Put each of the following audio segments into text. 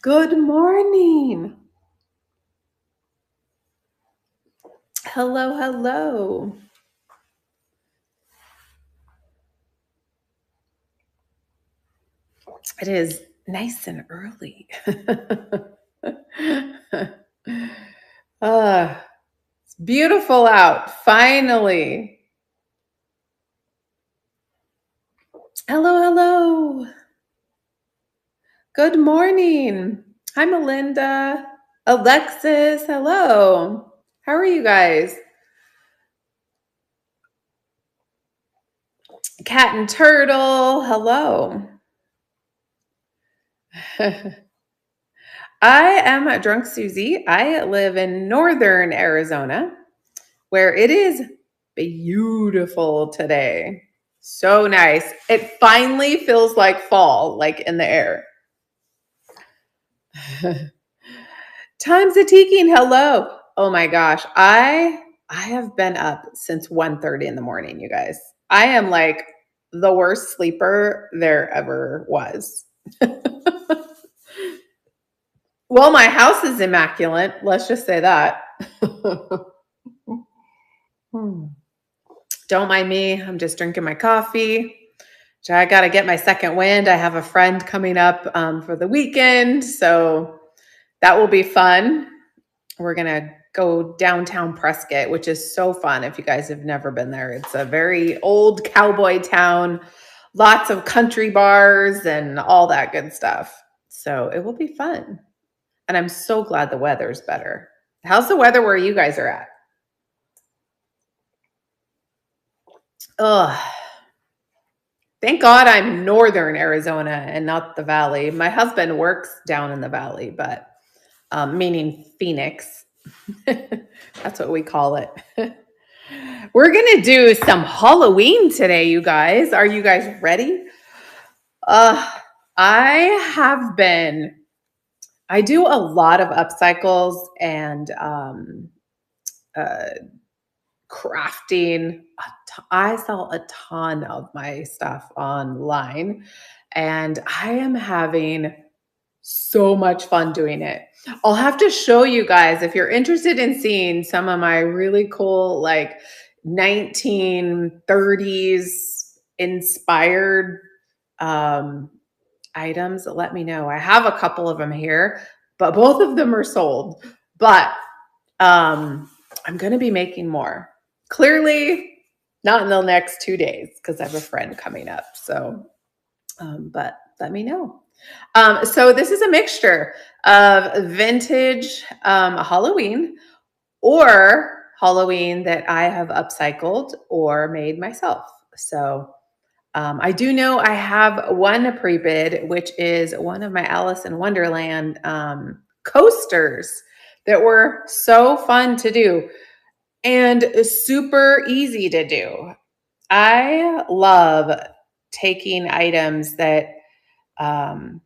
Good morning. Hello, hello. It is nice and early. It's beautiful out, finally. Hello, hello. Good morning. Hi, Melinda. Alexis, hello. How are you guys? Cat and Turtle, hello. I am Drnksuzy. I live in northern Arizona, where it is beautiful today. So nice. It finally feels like fall, like in the air. Time's a ticking. Hello. Oh my gosh. I have been up since 1:30 in the morning, you guys. I am like the worst sleeper there ever was. Well, my house is immaculate. Let's just say that. Hmm. Don't mind me. I'm just drinking my coffee. I got to get my second wind. I have a friend coming up for the weekend. So that will be fun. We're going to go downtown Prescott, which is so fun if you guys have never been there. It's a very old cowboy town, lots of country bars and all that good stuff. So it will be fun. And I'm so glad the weather's better. How's the weather where you guys are at? Ugh. Thank God I'm northern Arizona and not the valley. My husband works down in the valley, but meaning Phoenix. That's what we call it. We're going to do some Halloween today, you guys. Are you guys ready? I have been, I do a lot of upcycles and uh, crafting. I sell a ton of my stuff online, and I am having so much fun doing it. I'll have to show you guys if you're interested in seeing some of my really cool, like 1930s inspired um, items. Let me know. I have a couple of them here, but both of them are sold. But I'm going to be making more. Clearly, not in the next 2 days because I have a friend coming up. So, but let me know. So this is a mixture of vintage Halloween or Halloween that I have upcycled or made myself. So I do know I have one pre-bid, which is one of my Alice in Wonderland coasters that were so fun to do and super easy to do. I love taking items that I'll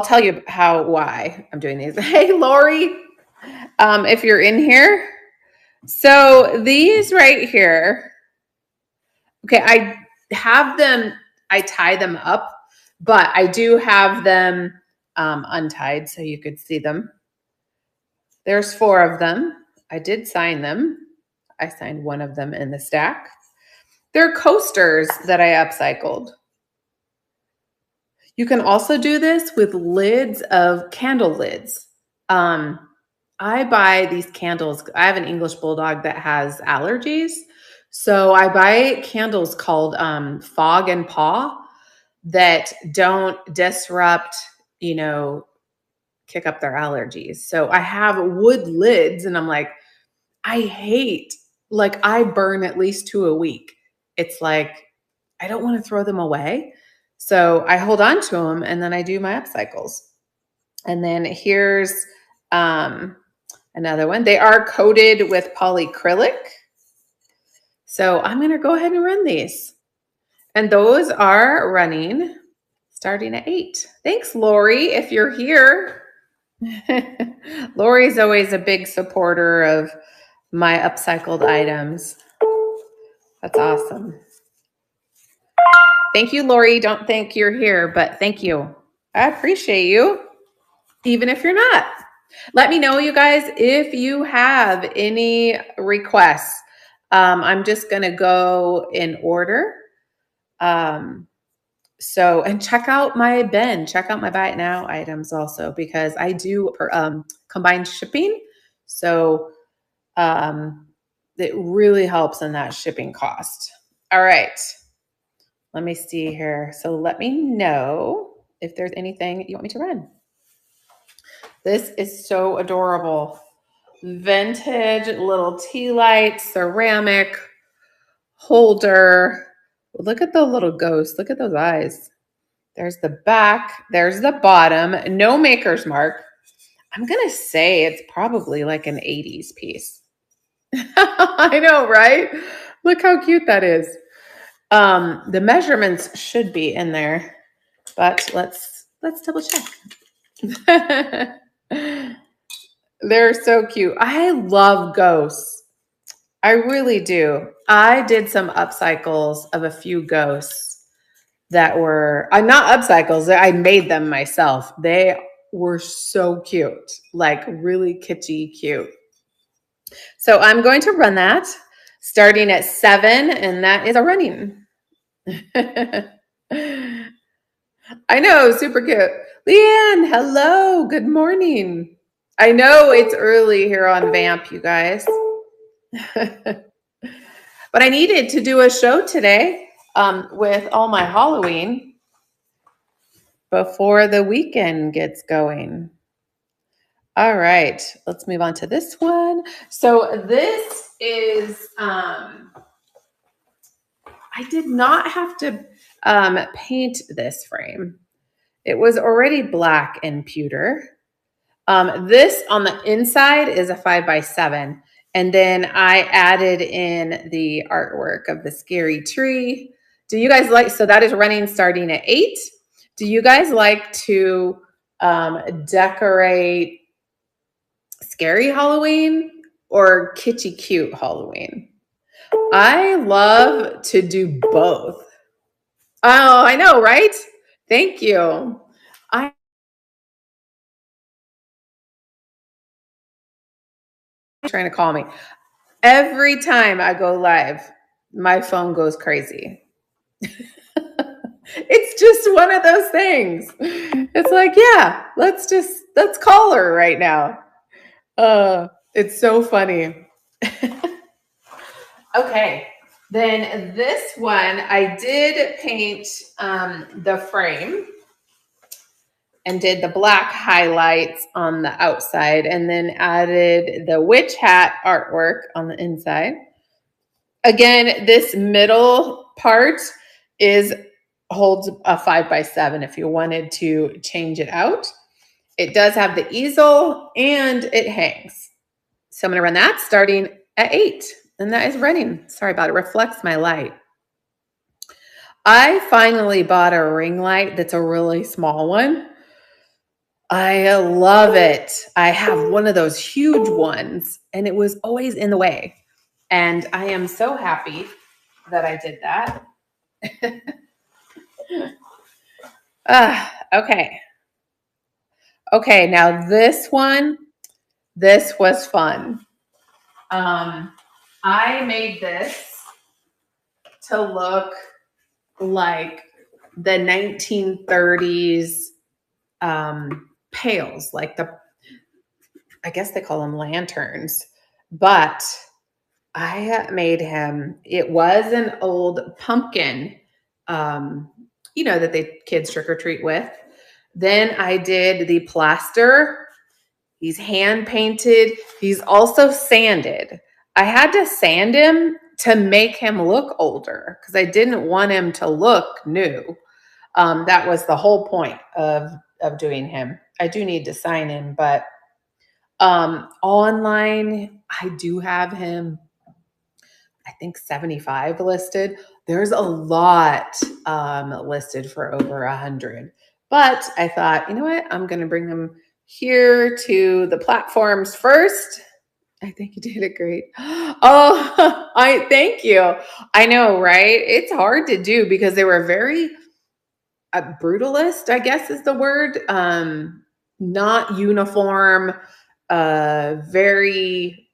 tell you why I'm doing these. Hey, Lori, if you're in here. So these right here, okay, I have them, I tie them up, but I do have them untied so you could see them. There's 4 of them. I did sign them. I signed one of them in the stack. They're coasters that I upcycled. You can also do this with lids of candle lids. I buy these candles. I have an English bulldog that has allergies. So I buy candles called Fog and Paw that don't disrupt, kick up their allergies. So I have wood lids and I'm like, I burn at least 2 a week. It's like, I don't want to throw them away. So I hold on to them and then I do my upcycles. And then here's another one. They are coated with polyacrylic. So I'm going to go ahead and run these. And those are running starting at 8. Thanks, Lori, if you're here. Lori's always a big supporter of my upcycled items. That's awesome. Thank you, Lori. Don't think you're here, but thank you. I appreciate you. even if you're not. Let me know, you guys, if you have any requests. I'm just going to go in order. And check out my bin, check out my buy it now items also, because I do combined shipping. So it really helps in that shipping cost. All right. Let me see here. So let me know if there's anything you want me to run. This is so adorable. Vintage little tea light, ceramic holder. Look at the little ghost. Look at those eyes. There's the back. There's the bottom. No maker's mark. I'm going to say it's probably like an 80s piece. I know, right? Look how cute that is. The measurements should be in there, but let's double check. They're so cute. I love ghosts. I really do. I did some upcycles of a few ghosts that were not upcycles. I made them myself. They were so cute, like really kitschy cute. So I'm going to run that starting at 7, and that is a running. I know, super cute. Leanne, hello, good morning. I know it's early here on Vamp, you guys. But I needed to do a show today with all my Halloween before the weekend gets going. All right, let's move on to this one. So this is, I did not have to paint this frame. It was already black and pewter. This on the inside is a 5x7. And then I added in the artwork of the scary tree. Do you guys like, so that is running starting at 8. Do you guys like to decorate scary Halloween or kitschy cute Halloween? I love to do both. Oh, I know, right? Thank you. I'm trying to call me. Every time I go live, my phone goes crazy. It's just one of those things. It's like, yeah, let's call her right now. It's so funny. Okay. Then this one, I did paint the frame and did the black highlights on the outside, and then added the witch hat artwork on the inside. Again, this middle part holds a 5x7 if you wanted to change it out. It does have the easel and it hangs. So I'm going to run that starting at 8. And that is running. Sorry about it. Reflects my light. I finally bought a ring light that's a really small one. I love it. I have one of those huge ones, and it was always in the way. And I am so happy that I did that. Okay. Okay, now this was fun. I made this to look like the 1930s pails, like I guess they call them lanterns, but I made him, it was an old pumpkin, that the kids trick or treat with. Then I did the plaster. He's hand painted. He's also sanded. I had to sand him to make him look older because I didn't want him to look new. That was the whole point of doing him. I do need to sign him, but online, I do have him, I think 75 listed. There's a lot listed for over 100. But I thought, you know what? I'm going to bring them here to the platforms first. I think you did it great. Oh, I thank you. I know, right? It's hard to do because they were very brutalist, I guess is the word. not uniform, very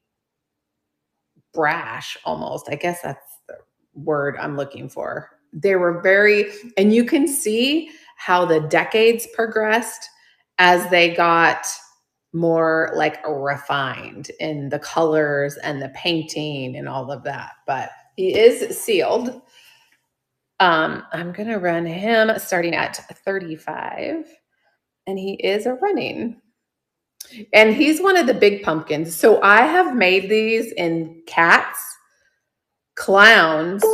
brash almost. I guess that's the word I'm looking for. They were very, and you can see how the decades progressed as they got more like refined in the colors and the painting and all of that. But he is sealed. I'm going to run him starting at 35, and he is a running. And he's one of the big pumpkins. So I have made these in cats, clowns,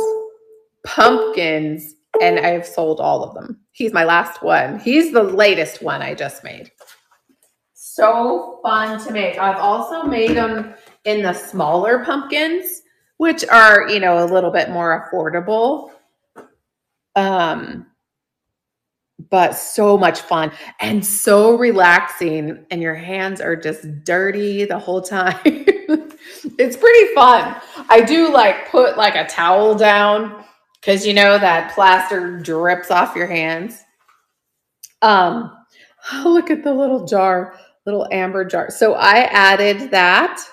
pumpkins, and I've sold all of them. He's my last one. He's the latest one I just made. So fun to make. I've also made them in the smaller pumpkins, which are, a little bit more affordable. But so much fun and so relaxing, and your hands are just dirty the whole time. It's pretty fun. I do put a towel down because that plaster drips off your hands. Look at the little jar, little amber jar. So I added that.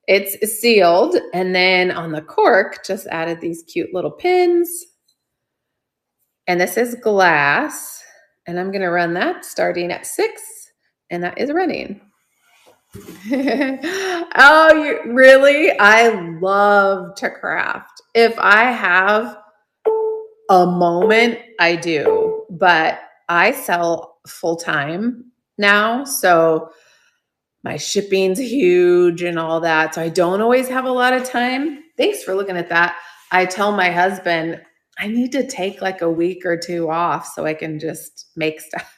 It's sealed, and then on the cork just added these cute little pins. And this is glass. And I'm going to run that starting at 6, and that is running. Oh, really? I love to craft. If I have a moment, I do, but I sell full time now. So my shipping's huge and all that. So I don't always have a lot of time. Thanks for looking at that. I tell my husband, I need to take a week or 2 off so I can just make stuff.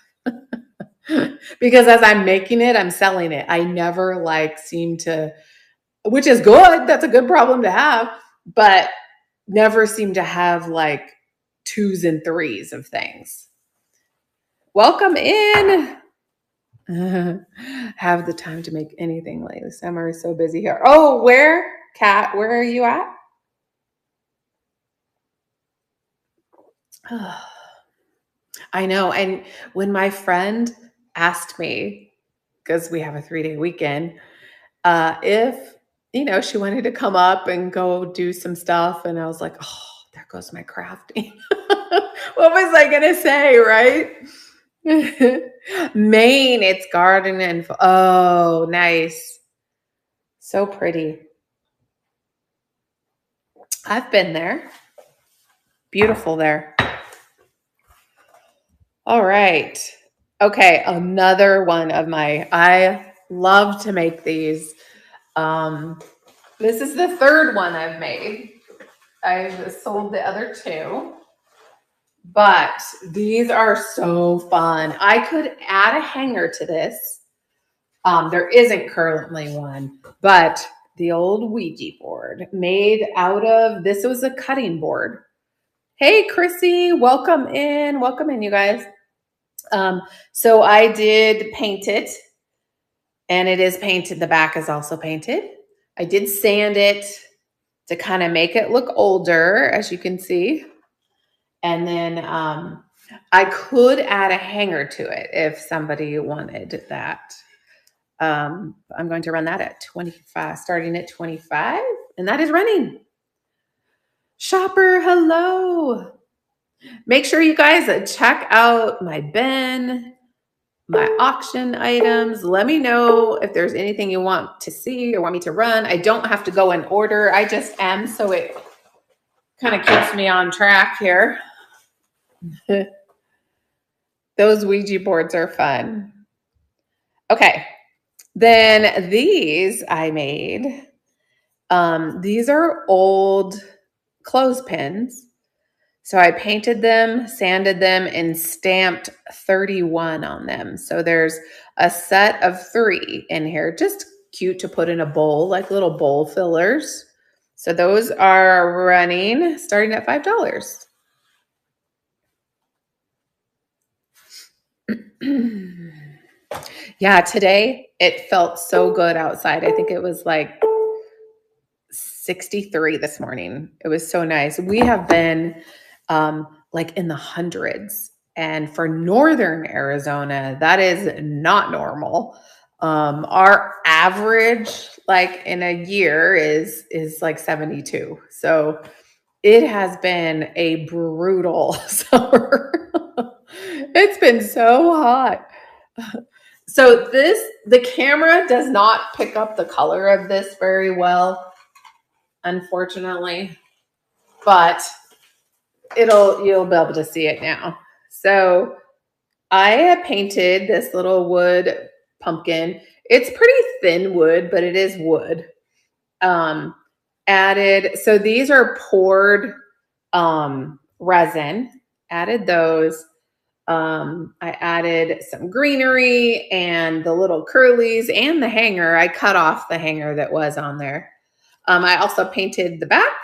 Because as I'm making it, I'm selling it. I never seem to, which is good. That's a good problem to have, but never seem to have 2s and 3s of things. Welcome in. Have the time to make anything lately. Summer is so busy here. Oh, Kat, where are you at? I know. And when my friend asked me, because we have a 3-day weekend, if, she wanted to come up and go do some stuff. And I was like, oh, there goes my crafting. What was I going to say, right? Maine, it's garden and, oh, nice. So pretty. I've been there. Beautiful there. All right. Okay, another one of I love to make these. This is the 3rd one I've made. I've sold the other 2, but these are so fun. I could add a hanger to this. There isn't currently one, but the old Ouija board made out of, this was a cutting board. Hey, Chrissy, welcome in, you guys. So I did paint it, and it is painted. The back is also painted. I did sand it to kind of make it look older, as you can see. And then I could add a hanger to it if somebody wanted that. I'm going to run that at 25, starting at 25, and that is running. Shopper, hello. Make sure you guys check out my bin, my auction items. Let me know if there's anything you want to see or want me to run. I don't have to go in order. I just am, so it kind of keeps me on track here. Those Ouija boards are fun. Okay. Then these I made. These are old clothespins. So I painted them, sanded them, and stamped 31 on them. So there's a set of 3 in here. Just cute to put in a bowl, like little bowl fillers. So those are running, starting at $5. Yeah, today it felt so good outside. I think it was 63 this morning. It was so nice. We have been in the hundreds, And for northern Arizona, that is not normal. Our average, like in a year, is like 72. So it has been a brutal summer. It's been so hot. So the camera does not pick up the color of this very well, unfortunately, but you'll be able to see it now. So I have painted this little wood pumpkin. It's pretty thin wood, but it is wood. So these are poured resin. Added those. I added some greenery and the little curlies and the hanger. I cut off the hanger that was on there. I also painted the back,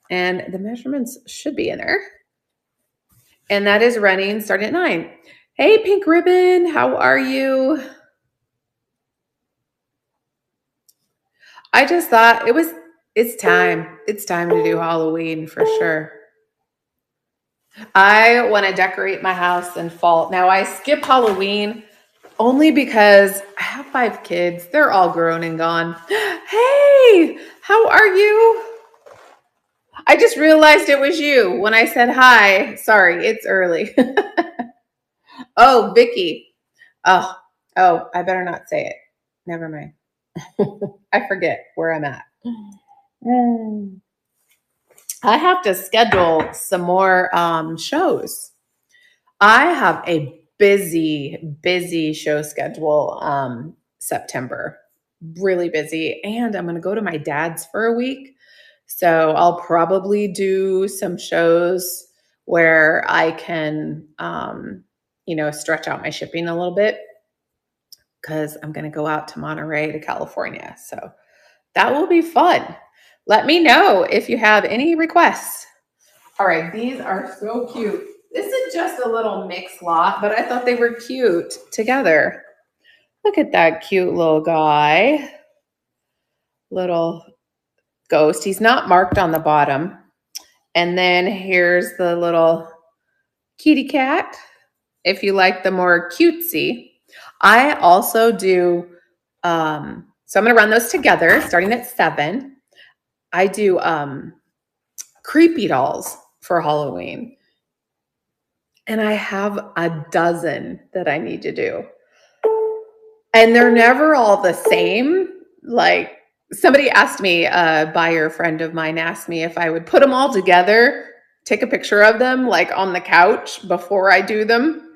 and the measurements should be in there. And that is running starting at 9. Hey, Pink Ribbon, how are you? I just thought it's time. It's time to do Halloween for sure. I want to decorate my house in fall. Now, I skip Halloween only because I have 5 kids. They're all grown and gone. Hey, how are you? I just realized it was you when I said hi. Sorry, it's early. Oh, Vicky. Oh, I better not say it. Never mind. I forget where I'm at. I have to schedule some more shows. I have a busy show schedule September. Really busy. And I'm going to go to my dad's for a week. So I'll probably do some shows where I can, stretch out my shipping a little bit because I'm going to go out to Monterey to California. So that will be fun. Let me know if you have any requests. All right, these are so cute. This is just a little mix lot, but I thought they were cute together. Look at that cute little guy. Little ghost. He's not marked on the bottom. And then here's the little kitty cat, if you like the more cutesy. I also do, so I'm going to run those together starting at 7. I do creepy dolls for Halloween. And I have a dozen that I need to do. And they're never all the same. Like somebody asked me, a buyer friend of mine asked me if I would put them all together, take a picture of them like on the couch before I do them,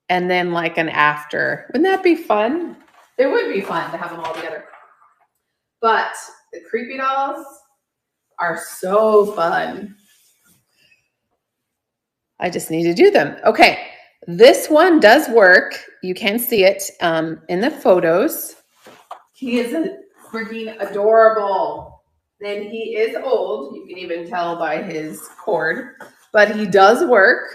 and then like an after. Wouldn't that be fun? It would be fun to have them all together. But the creepy dolls are so fun. I just need to do them. Okay, this one does work. You can see it in the photos. He is freaking adorable. And he is old. You can even tell by his cord. But he does work.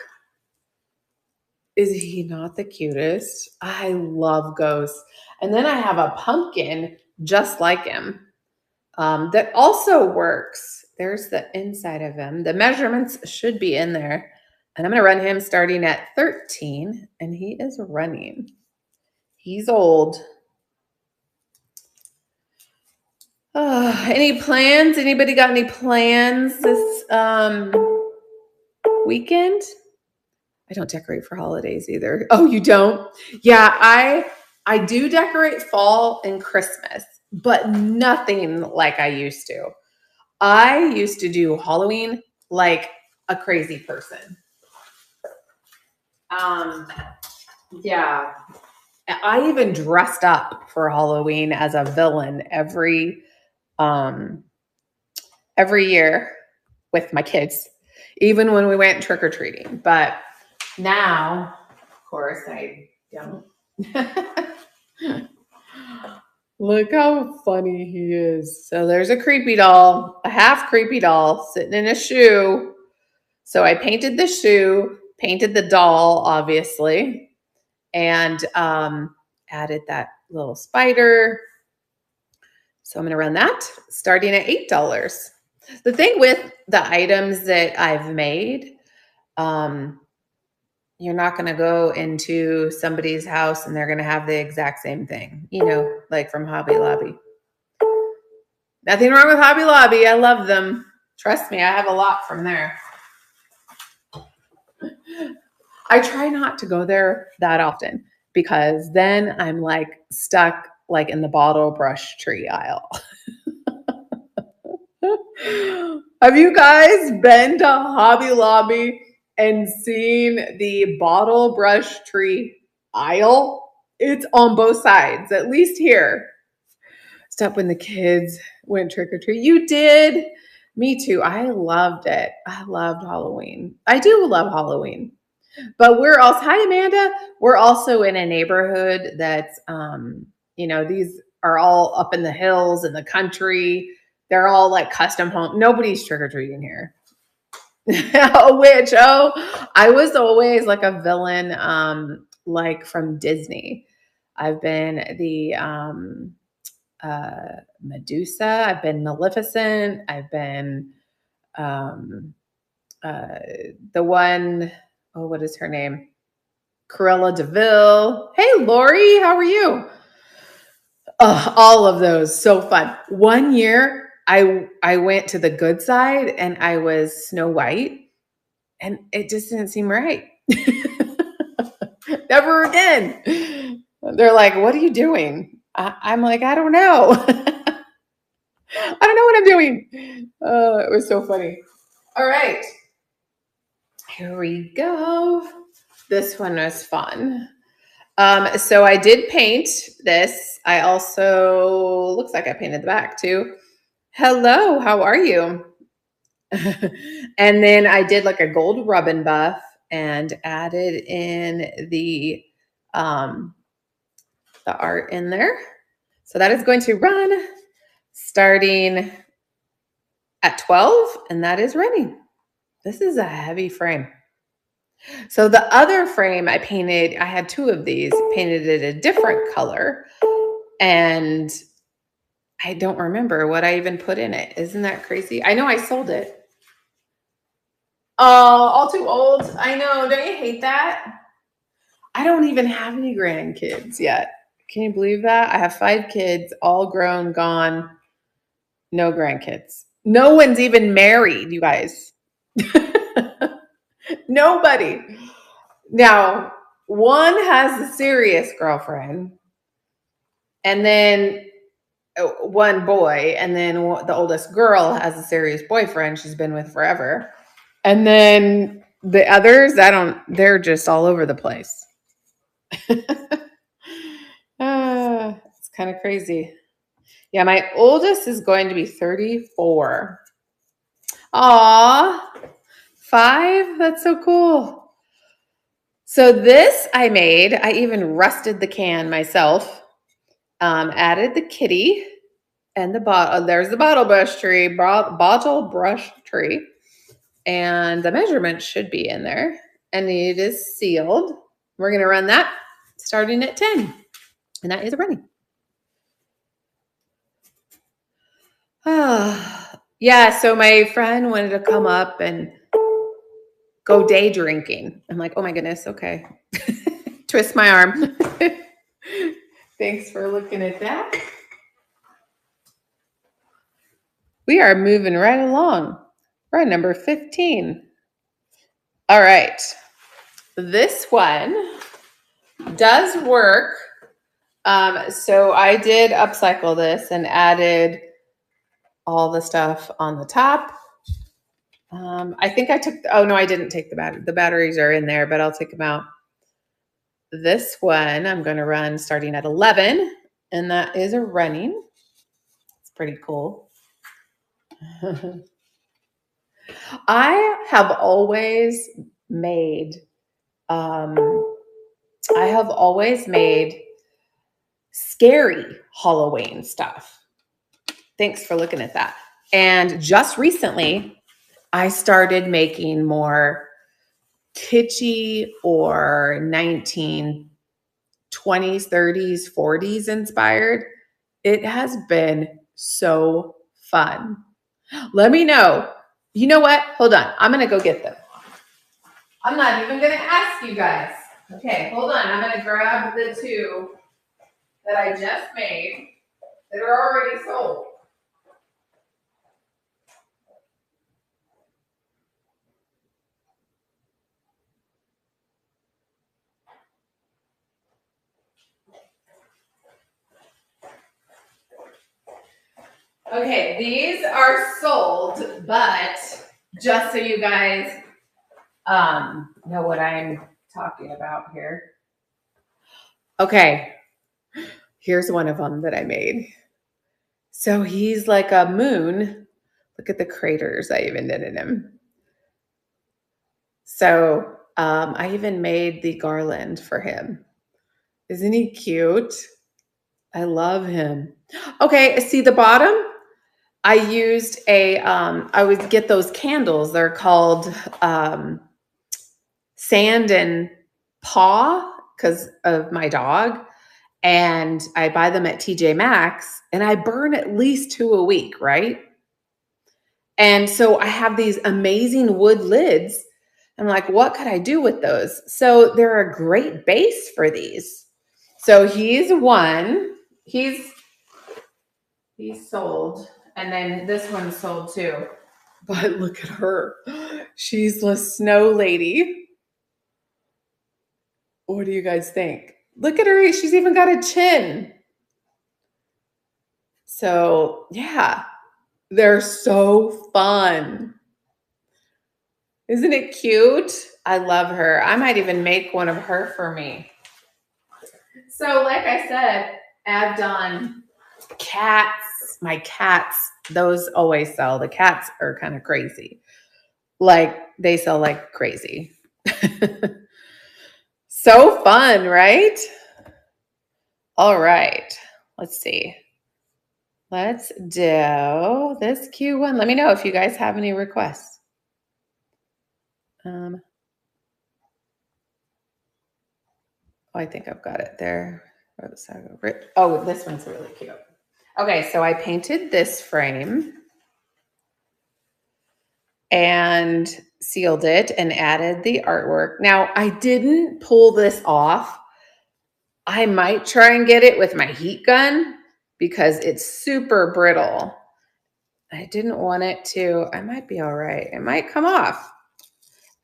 Is he not the cutest? I love ghosts. And then I have a pumpkin just like him that also works. There's the inside of him. The measurements should be in there. And I'm going to run him starting at 13. And he is running. He's old. Any plans? Anybody got any plans this weekend? I don't decorate for holidays either. Oh, you don't? Yeah, I do decorate fall and Christmas, but nothing like I used to. I used to do Halloween like a crazy person. Yeah. I even dressed up for Halloween as a villain every year with my kids, even when we went trick-or-treating. But now, of course, I don't. Look how funny he is. So there's a creepy doll, a half creepy doll sitting in a shoe. So I painted the shoe, painted the doll, obviously, and added that little spider. So I'm going to run that starting at $8. The thing with the items that I've made, you're not going to go into somebody's house and they're going to have the exact same thing, like from Hobby Lobby. Nothing wrong with Hobby Lobby. I love them. Trust me, I have a lot from there. I try not to go there that often because then I'm like stuck like in the bottle brush tree aisle. Have you guys been to Hobby Lobby and seen the bottle brush tree aisle? It's on both sides, at least here. Except when the kids went trick or treat. You did? Me too. I loved it. I loved Halloween. I do love Halloween. But we're also, hi Amanda, we're also in a neighborhood that's, these are all up in the hills in the country. They're all like custom home. Nobody's trick or treating here. I was always like a villain, like from Disney. I've been the Medusa. I've been Maleficent. I've been the one, oh, what is her name? Cruella DeVille. Hey, Lori, how are you? All of those, so fun. One year, I went to the good side and I was Snow White, and it just didn't seem right. Never again. They're like, "What are you doing?" I'm like, "I don't know. I don't know what I'm doing." It was so funny. All right, here we go. This one was fun. So I did paint this. I also, looks like I painted the back too. Hello, how are you? And then I did like a gold rub and buff and added in the art in there. So that is going to run starting at 12, and that is running. This is a heavy frame. So the other frame I painted, I had two of these, painted it a different color, and I don't remember what I even put in it. Isn't that crazy? I know I sold it. Oh, all too old. I know. Don't you hate that? I don't even have any grandkids yet. Can you believe that? I have 5 kids, all grown, gone, no grandkids. No one's even married, you guys. Nobody. Now, one has a serious girlfriend, and then one boy, and then the oldest girl has a serious boyfriend she's been with forever. And then the others, they're just all over the place. It's kind of crazy. Yeah, my oldest is going to be 34. Aw, 5? That's so cool. So this I made, I even rusted the can myself, added the kitty and the bottle. There's the bottle brush tree, and the measurement should be in there, and it is sealed. We're going to run that starting at 10, and that is running. Yeah, so my friend wanted to come up and go day drinking. I'm like, oh my goodness, okay. Twist my arm. Thanks for looking at that. We are moving right along. We're at number 15. All right. This one does work. So I did upcycle this and added all the stuff on the top. I think I took, oh no, I didn't take the battery. The batteries are in there, but I'll take them out. This one I'm going to run starting at 11, and that is a running. It's pretty cool. I have always made scary Halloween stuff. Thanks for looking at that. And just recently, I started making more kitschy or 1920s, 30s, 40s inspired. It has been so fun. Let me know. You know what? Hold on. I'm going to go get them. I'm not even going to ask you guys. Okay, hold on. I'm going to grab the two that I just made that are already sold. Okay, these are sold, but just so you guys know what I'm talking about here. Okay, here's one of them that I made. So he's like a moon. Look at the craters I even did in him. So I even made the garland for him. Isn't he cute? I love him. Okay, see the bottom? I used I would get those candles. They're called Sand and Paw because of my dog. And I buy them at TJ Maxx and I burn at least 2 a week, right? And so I have these amazing wood lids. I'm like, what could I do with those? So they're a great base for these. So he's one. He's sold. And then this one's sold too. But look at her. She's the snow lady. What do you guys think? Look at her. She's even got a chin. So, yeah, they're so fun. Isn't it cute? I love her. I might even make one of her for me. So, like I said, I've done cats. My cats, those always sell. The cats are kind of crazy. Like, they sell like crazy. So fun, right? All right. Let's see. Let's do this cute one. Let me know if you guys have any requests. Oh, I think I've got it there. Oh, this one's really cute. Okay, so I painted this frame and sealed it and added the artwork. Now, I didn't pull this off. I might try and get it with my heat gun because it's super brittle. I didn't want it to. I might be all right. It might come off.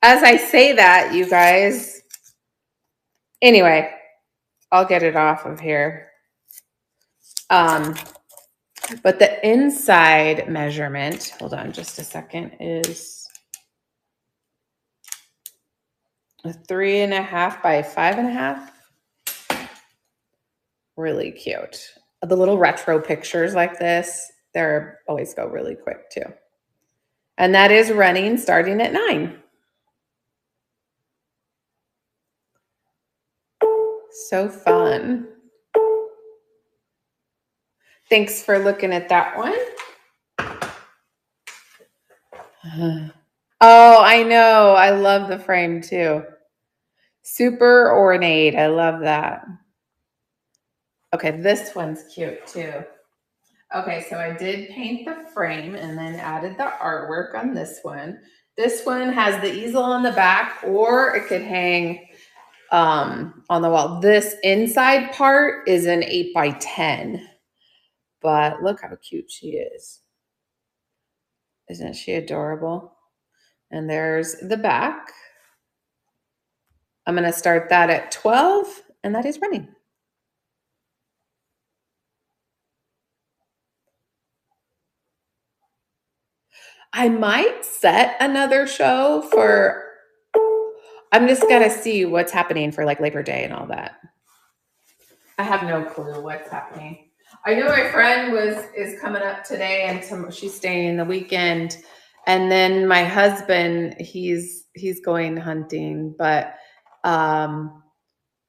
As I say that, you guys. Anyway, I'll get it off of here. But the inside measurement, hold on just a second, is 3.5 by 5.5. Really cute. The little retro pictures like this, they're always go really quick too. And that is running starting at 9. So fun. Thanks for looking at that one. Oh, I know. I love the frame too. Super ornate. I love that. Okay, this one's cute too. Okay, so I did paint the frame and then added the artwork on this one. This one has the easel on the back, or it could hang on the wall. This inside part is an 8 by 10, but look how cute she is. Isn't she adorable? And there's the back. I'm going to start that at 12, and that is running. I might set another show for, I'm just going to see what's happening for like Labor Day and all that. I have no clue what's happening. I know my friend is coming up today and she's staying the weekend. And then my husband, he's going hunting, but so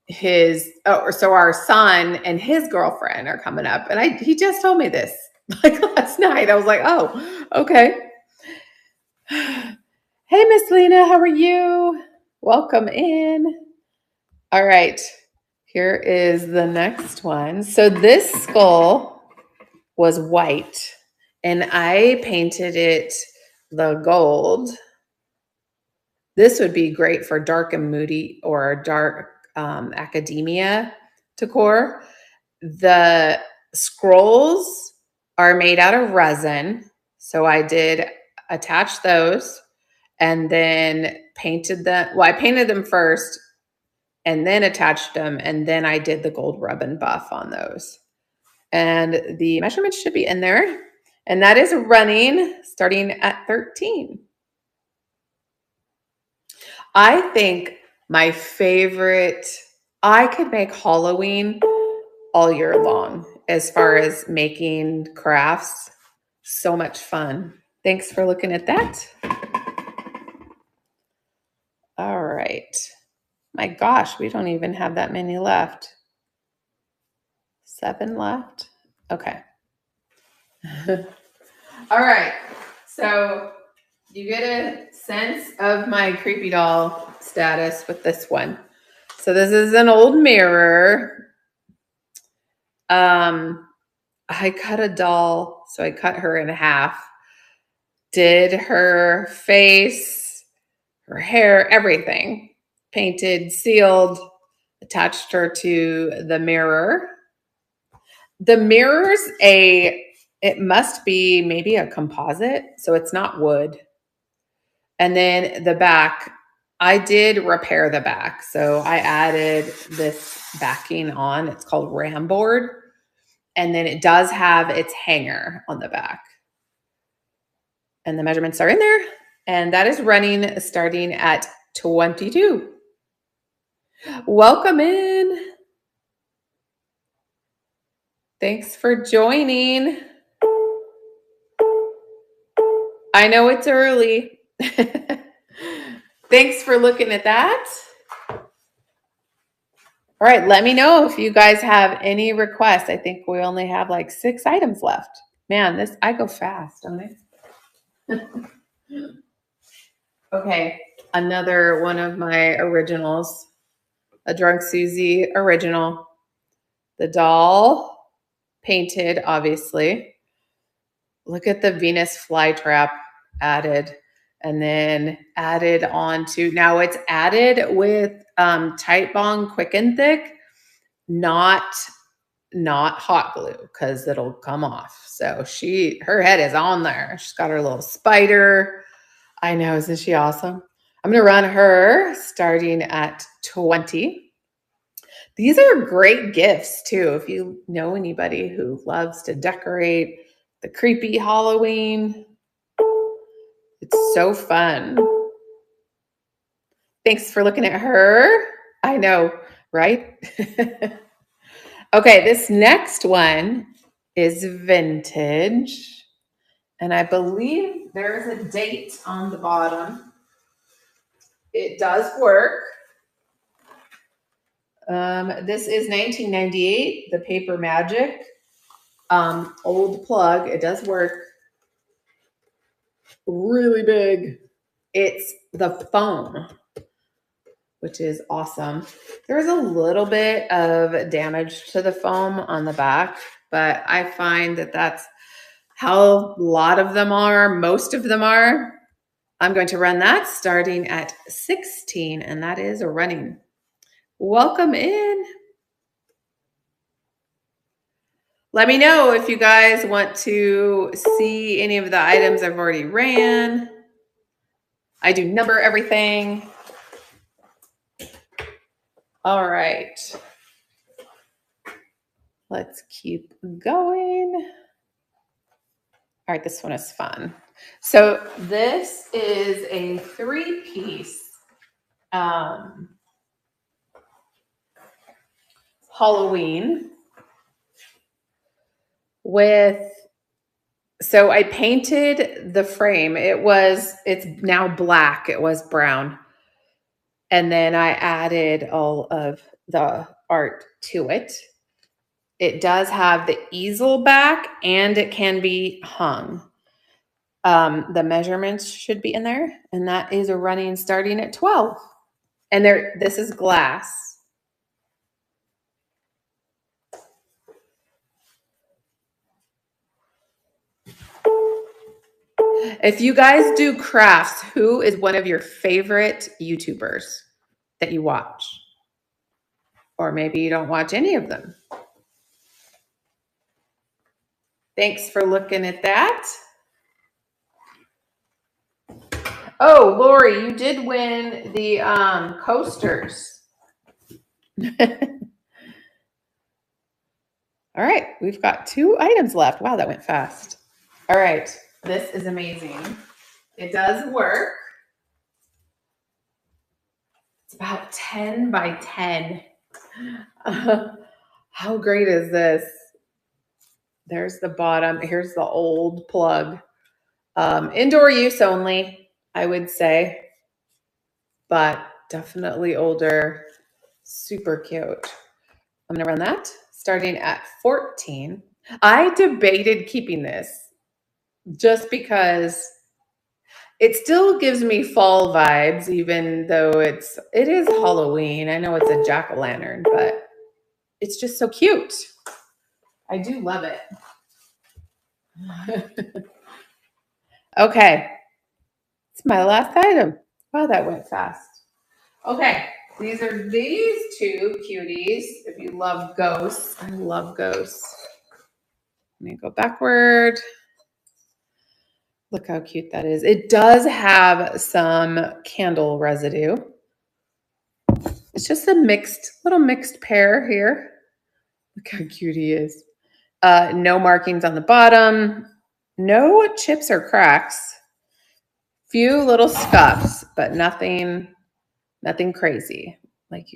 our son and his girlfriend are coming up. And he just told me this like last night. I was like, oh, okay. Hey, Miss Lena, how are you? Welcome in. All right, here is the next one. So this skull was white, and I painted it the gold. This would be great for dark and moody or dark academia decor. The scrolls are made out of resin. So I did attach those and then painted them. Well, I painted them first and then attached them. And then I did the gold rub and buff on those. And the measurements should be in there. And that is running starting at 13. I think my favorite, I could make Halloween all year long as far as making crafts. So much fun. Thanks for looking at that. All right. My gosh, we don't even have that many left. 7 left. Okay. All right. So you get a sense of my creepy doll status with this one. So this is an old mirror. I cut a doll, so I cut her in half. Did her face, her hair, everything. Painted, sealed, attached her to the mirror. The mirror's it must be maybe a composite, so it's not wood. And then the back, I did repair the back. So I added this backing on. It's called ram board. And then it does have its hanger on the back. And the measurements are in there. And that is running starting at 22. Welcome in. Thanks for joining. I know it's early. Thanks for looking at that. All right, let me know if you guys have any requests. I think we only have like 6 items left. Man, I go fast, don't I? Okay, another one of my originals, a Drnksuzy original. The doll, painted, obviously. Look at the Venus flytrap added, and then added on to, now it's added with Tight Bond Quick and Thick, not hot glue, because it'll come off. So her head is on there. She's got her little spider. I know, isn't she awesome? I'm gonna run her starting at 20. These are great gifts too. If you know anybody who loves to decorate the creepy Halloween, it's so fun. Thanks for looking at her. I know, right? Okay, this next one is vintage. And I believe there's a date on the bottom. It does work. This is 1998, the Paper Magic. Old plug. It does work. Really big. It's the foam, which is awesome. There's a little bit of damage to the foam on the back, but I find that that's how a lot of them are. Most of them are. I'm going to run that starting at 16, and that is running. Welcome in. Let me know if you guys want to see any of the items I've already ran. I do number everything. All right. Let's keep going. All right, this one is fun. So this is a 3-piece Halloween so I painted the frame. It's now black. It was brown. And then I added all of the art to it. It does have the easel back and it can be hung. The measurements should be in there, and that is a running starting at 12. And this is glass. If you guys do crafts, who is one of your favorite YouTubers that you watch? Or maybe you don't watch any of them. Thanks for looking at that. Oh, Lori, you did win the coasters. All right, we've got 2 items left. Wow, that went fast. All right, this is amazing. It does work. It's about 10 by 10. How great is this? There's the bottom. Here's the old plug. Indoor use only, I would say, but definitely older. Super cute. I'm going to run that starting at 14. I debated keeping this just because it still gives me fall vibes, even though it is Halloween. I know it's a jack-o'-lantern, but it's just so cute. I do love it. Okay. It's my last item. Wow, that went fast. Okay. These are these 2 cuties. If you love ghosts, I love ghosts. Let me go backward. Look how cute that is. It does have some candle residue. It's just a little mixed pair here. Look how cute he is. No markings on the bottom. No chips or cracks. Few little scuffs, but nothing crazy. Like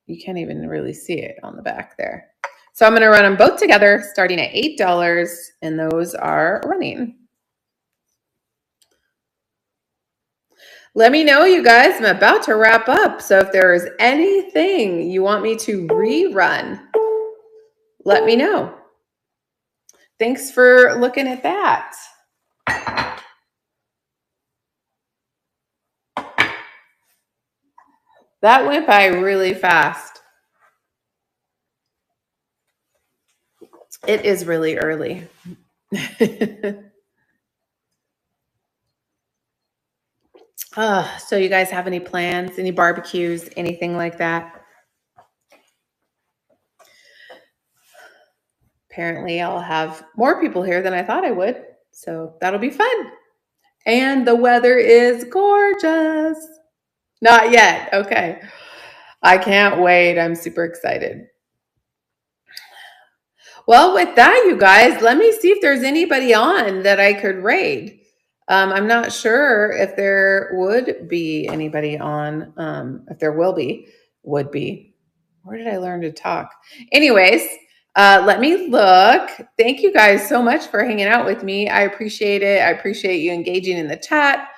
you can't even really see it on the back there. So I'm going to run them both together starting at $8, and those are running. Let me know, you guys. I'm about to wrap up. So if there is anything you want me to rerun, let me know. Thanks for looking at that. That went by really fast. It is really early. So you guys have any plans, any barbecues, anything like that? Apparently I'll have more people here than I thought I would. So that'll be fun. And the weather is gorgeous. Not yet. Okay. I can't wait. I'm super excited. Well, with that, you guys, let me see if there's anybody on that I could raid. I'm not sure if there would be anybody on. If there would be. Where did I learn to talk? Anyways, let me look. Thank you guys so much for hanging out with me. I appreciate it. I appreciate you engaging in the chat.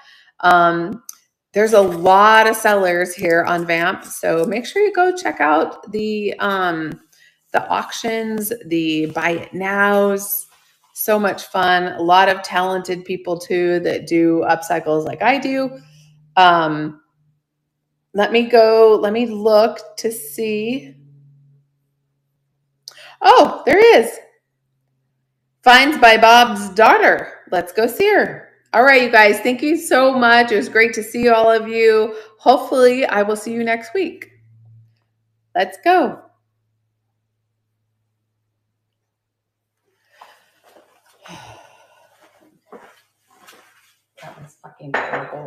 There's a lot of sellers here on Vamp, so make sure you go check out the auctions, the buy it nows. So much fun. A lot of talented people too that do upcycles like I do. Let me look to see. Oh, there is. Finds by Bob's daughter. Let's go see her. All right, you guys, thank you so much. It was great to see all of you. Hopefully, I will see you next week. Let's go. That was fucking terrible.